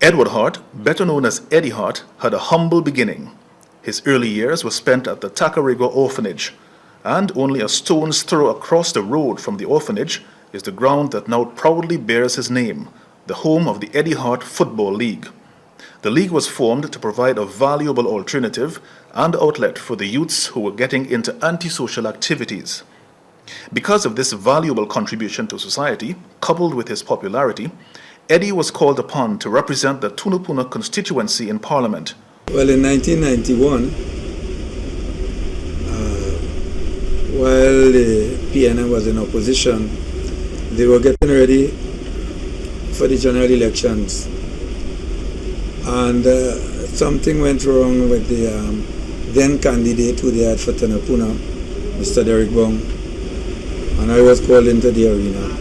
Edward Hart, better known as Eddie Hart, had a humble beginning. His early years were spent at the Tobago orphanage, and only a stone's throw across the road from the orphanage is the ground that now proudly bears his name, the home of the Eddie Hart Football League. The league was formed to provide a valuable alternative and outlet for the youths who were getting into antisocial activities. Because of this valuable contribution to society, coupled with his popularity, Eddie was called upon to represent the Tunapuna constituency in Parliament. Well, in 1991, while the PNM was in opposition, they were getting ready for the general elections. And something went wrong with the then candidate who they had for Tunapuna, Mr. Derek Bong. And I was called into the arena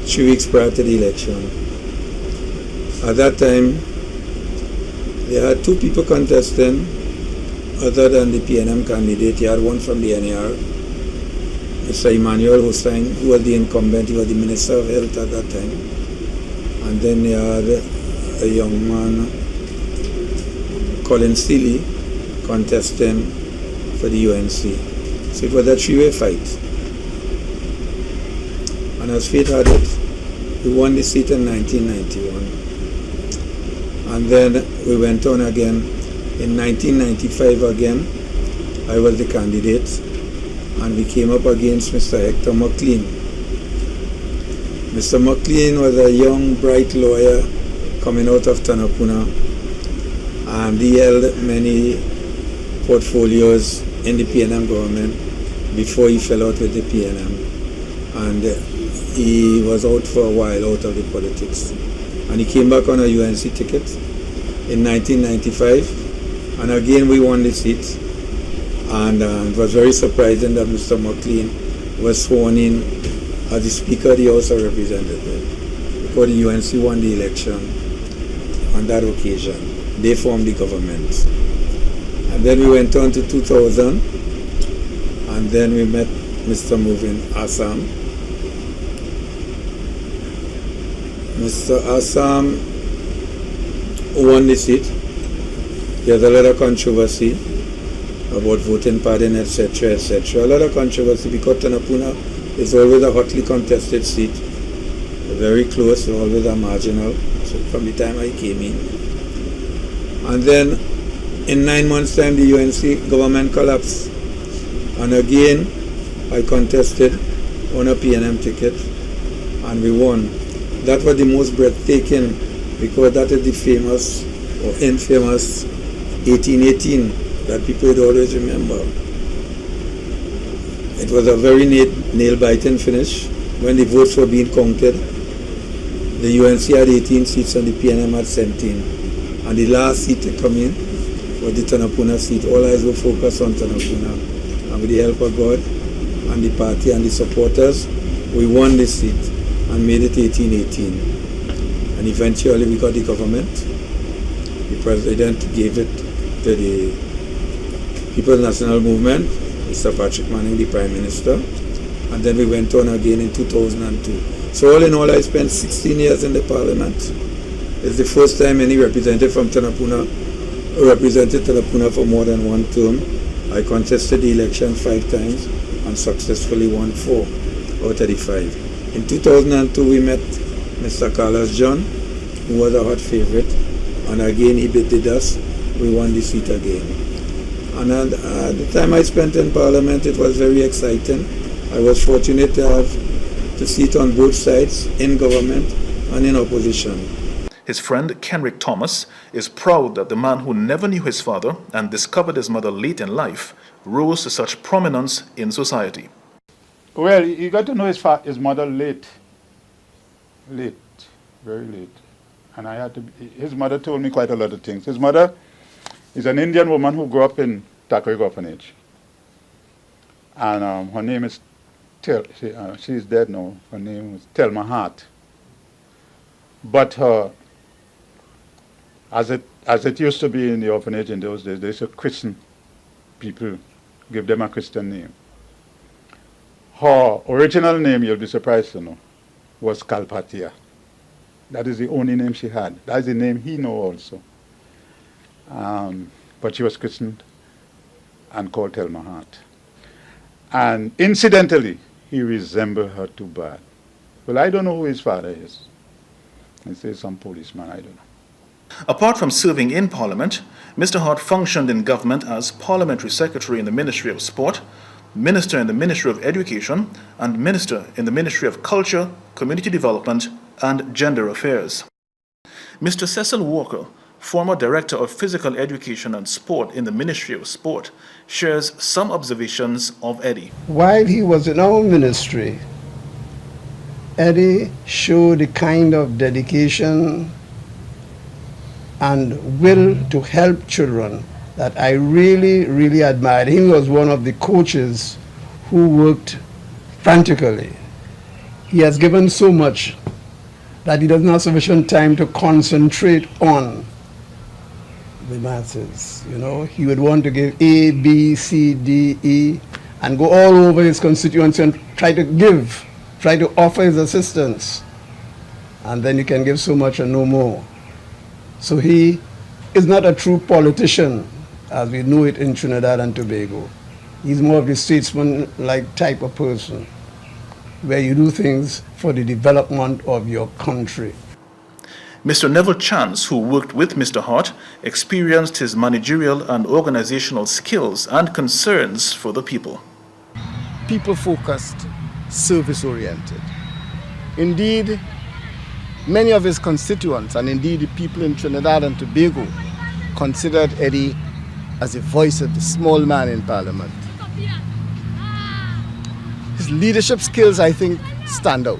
3 weeks prior to the election. At that time, they had 2 people contesting other than the PNM candidate. He had one from the NAR, Mr. Emmanuel Hussain, who was the incumbent. He was the Minister of Health at that time. And then they had a young man, Colin Seeley, contesting for the UNC. So it was a 3-way fight. And as fate had it, we won the seat in 1991. And then we went on again. In 1995 again, I was the candidate, and we came up against Mr. Hector McLean. Mr. McLean was a young, bright lawyer coming out of Tunapuna, and he held many portfolios in the PNM government before he fell out with the PNM. And he was out for a while, out of the politics. And he came back on a UNC ticket in 1995, and again we won the seat. And it was very surprising that Mr. McLean was sworn in as the Speaker of the House of Representatives, because the UNC won the election on that occasion. They formed the government. And then we went on to 2000, and then we met Mr. Movin Assam. Mr. Assam won the seat. There's a lot of controversy about voting pattern, etc., etc. A lot of controversy because Tunapuna is always a hotly contested seat, very close, always a marginal, so from the time I came in. And then in 9 months' time, the UNC government collapsed. And again, I contested on a PNM ticket, and we won. That was the most breathtaking, because that is the famous or infamous 1818 that people would always remember. It was a very nail-biting finish. When the votes were being counted, the UNC had 18 seats and the PNM had 17. And the last seat to come in was the Tunapuna seat. All eyes were focused on Tunapuna. And with the help of God and the party and the supporters, we won this seat and made it 1818. And eventually we got the government. The president gave it to the People's National Movement, Mr. Patrick Manning, the Prime Minister. And then we went on again in 2002. So all in all, I spent 16 years in the Parliament. It's the first time any representative from Tunapuna represented Tunapuna for more than one term. I contested the election 5 times and successfully won 4 out of the 5. In 2002, we met Mr. Carlos John, who was a hot favorite, and again he beat the dust. We won the seat again. And at the time I spent in Parliament, it was very exciting. I was fortunate to have to sit on both sides, in government and in opposition. His friend Kenrick Thomas is proud that the man who never knew his father and discovered his mother late in life rose to such prominence in society. Well, he got to know his mother late, very late. And his mother told me quite a lot of things. His mother is an Indian woman who grew up in Tobago orphanage. And her name is, she's dead now, her name is Thelma Hart. But as it used to be in the orphanage in those days, they used to christen people, give them a Christian name. Her original name, you'll be surprised to know, was Kalpatia, That is the only name she had. That is the name he know also. But she was christened and called Thelma Hart. And incidentally, he resembled her too bad. Well, I don't know who his father is. I say some policeman, I don't know. Apart from serving in Parliament, Mr. Hart functioned in government as Parliamentary Secretary in the Ministry of Sport, Minister in the Ministry of Education, and Minister in the Ministry of Culture, Community Development, and Gender Affairs. Mr. Cecil Walker, former Director of Physical Education and Sport in the Ministry of Sport, shares some observations of Eddie. While he was in our ministry, Eddie showed the kind of dedication and will to help children that I really, really admired. He was one of the coaches who worked frantically. He has given so much that he doesn't have sufficient time to concentrate on the masses. You know, he would want to give A, B, C, D, E, and go all over his constituency and try to offer his assistance. And then you can give so much and no more. So he is not a true politician as we know it in Trinidad and Tobago. He's more of the statesman-like type of person where you do things for the development of your country. Mr. Neville Chance, who worked with Mr. Hart, experienced his managerial and organizational skills and concerns for the people. People-focused, service-oriented. Indeed, many of his constituents, and indeed the people in Trinidad and Tobago, considered Eddie as a voice of the small man in Parliament. His leadership skills, I think, stand out.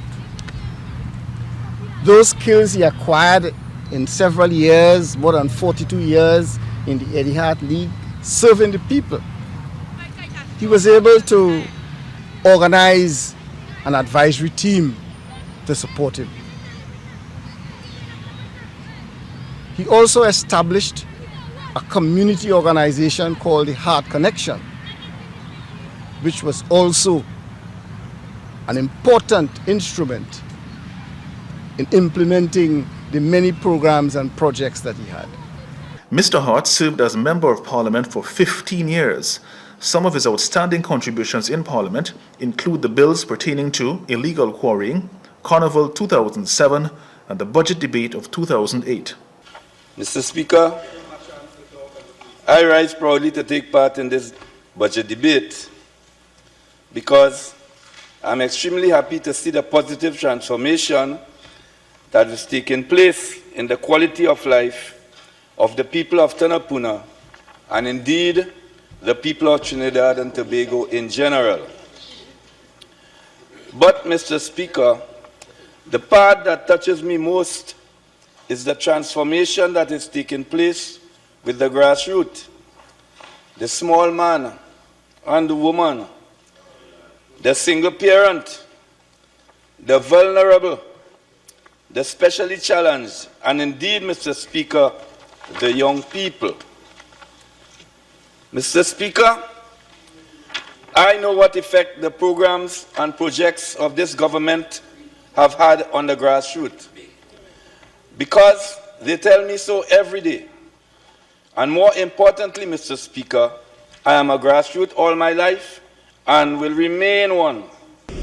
Those skills he acquired in several years, more than 42 years in the Eddie Hart League, serving the people. He was able to organize an advisory team to support him. He also established a community organization called the Hart Connection, which was also an important instrument in implementing the many programs and projects that he had. Mr. Hart served as Member of Parliament for 15 years. Some of his outstanding contributions in Parliament include the bills pertaining to illegal quarrying, Carnival 2007, and the budget debate of 2008. Mr. Speaker, I rise proudly to take part in this budget debate because I'm extremely happy to see the positive transformation that is taking place in the quality of life of the people of Tanapuna and indeed the people of Trinidad and Tobago in general. But, Mr. Speaker, the part that touches me most is the transformation that is taking place with the grassroots, the small man and the woman, the single parent, the vulnerable, the specially challenged, and indeed, Mr. Speaker, the young people. Mr. Speaker, I know what effect the programs and projects of this government have had on the grassroots, because they tell me so every day. And more importantly, Mr. Speaker, I am a grassroots all my life and will remain one.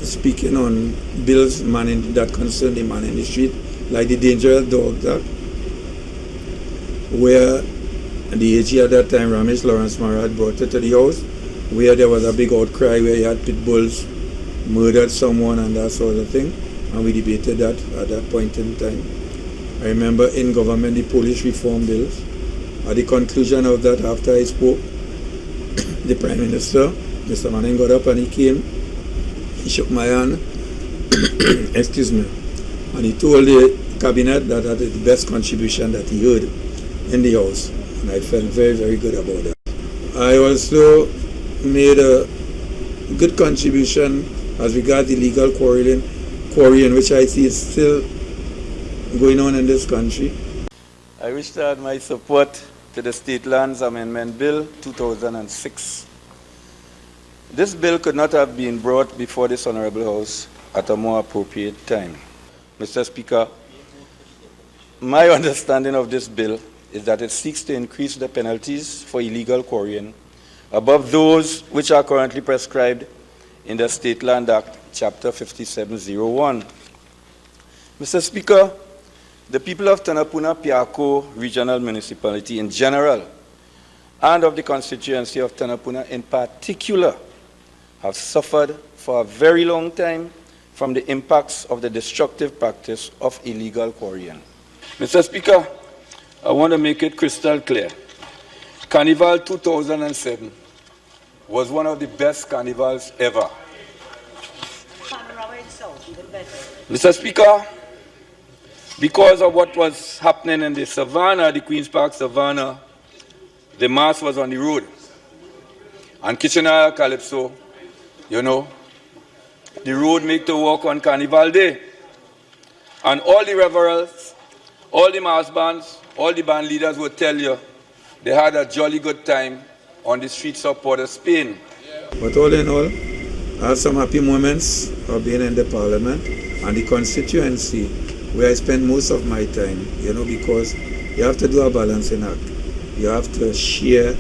Speaking on bills that concern the man in the street, like the Dangerous Dogs Act, where the AG at that time, Ramesh Lawrence Mara, had brought it to the house, where there was a big outcry where he had pit bulls murdered someone and that sort of thing, and we debated that at that point in time. I remember in government the police reform bills. At the conclusion of that, after I spoke, the Prime Minister, Mr. Manning, got up and he came, he shook my hand, excuse me, and he told the cabinet that that is the best contribution that he heard in the House, and I felt very, very good about that. I also made a good contribution as regards the illegal quarrying, which I see is still going on in this country. I wish to add my support to the State Lands Amendment Bill 2006. This bill could not have been brought before this Honorable House at a more appropriate time. Mr. Speaker, my understanding of this bill is that it seeks to increase the penalties for illegal quarrying above those which are currently prescribed in the State Land Act, Chapter 5701. Mr. Speaker, the people of Tanapuna-Piako Regional Municipality in general, and of the constituency of Tanapuna in particular, have suffered for a very long time from the impacts of the destructive practice of illegal quarrying. Mr. Speaker, I want to make it crystal clear. Carnival 2007 was one of the best carnivals ever. Mr. Speaker, because of what was happening in the savannah, the Queen's Park savannah, the mass was on the road. And Kitchener, Calypso, you know, the road make to walk on Carnival Day. And all the revelers, all the mass bands, all the band leaders will tell you they had a jolly good time on the streets of Port of Spain. But all in all, I have some happy moments of being in the Parliament and the constituency where I spend most of my time, you know, because you have to do a balancing act. You have to share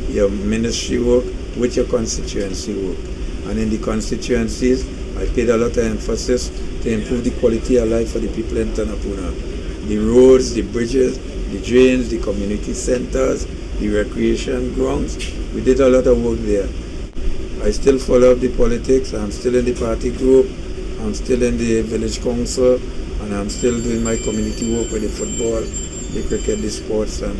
your ministry work with your constituency work. And in the constituencies, I paid a lot of emphasis to improve the quality of life for the people in Tanapuna. The roads, the bridges, the drains, the community centers, the recreation grounds. We did a lot of work there. I still follow up the politics. I'm still in the party group. I'm still in the village council. And I'm still doing my community work with the football, the cricket, the sports, and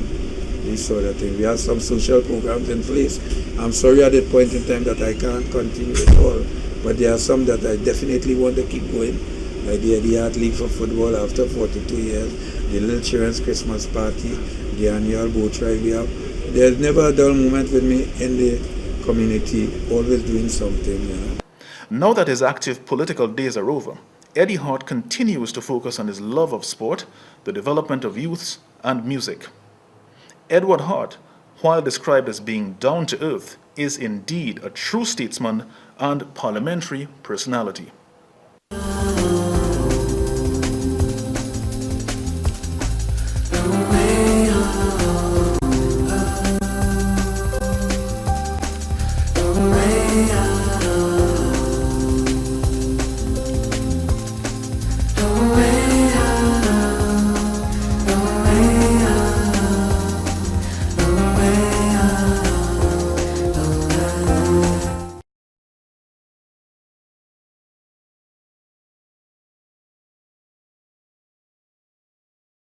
this sort of thing. We have some social programs in place. I'm sorry at that point in time that I can't continue at all. But there are some that I definitely want to keep going. Like the Hart League for football after 42 years, the Little Children's Christmas Party, the annual boat ride we have. There's never a dull moment with me in the community, always doing something. You know. Now that his active political days are over, Eddie Hart continues to focus on his love of sport, the development of youths, and music. Edward Hart, while described as being down to earth, is indeed a true statesman and parliamentary personality.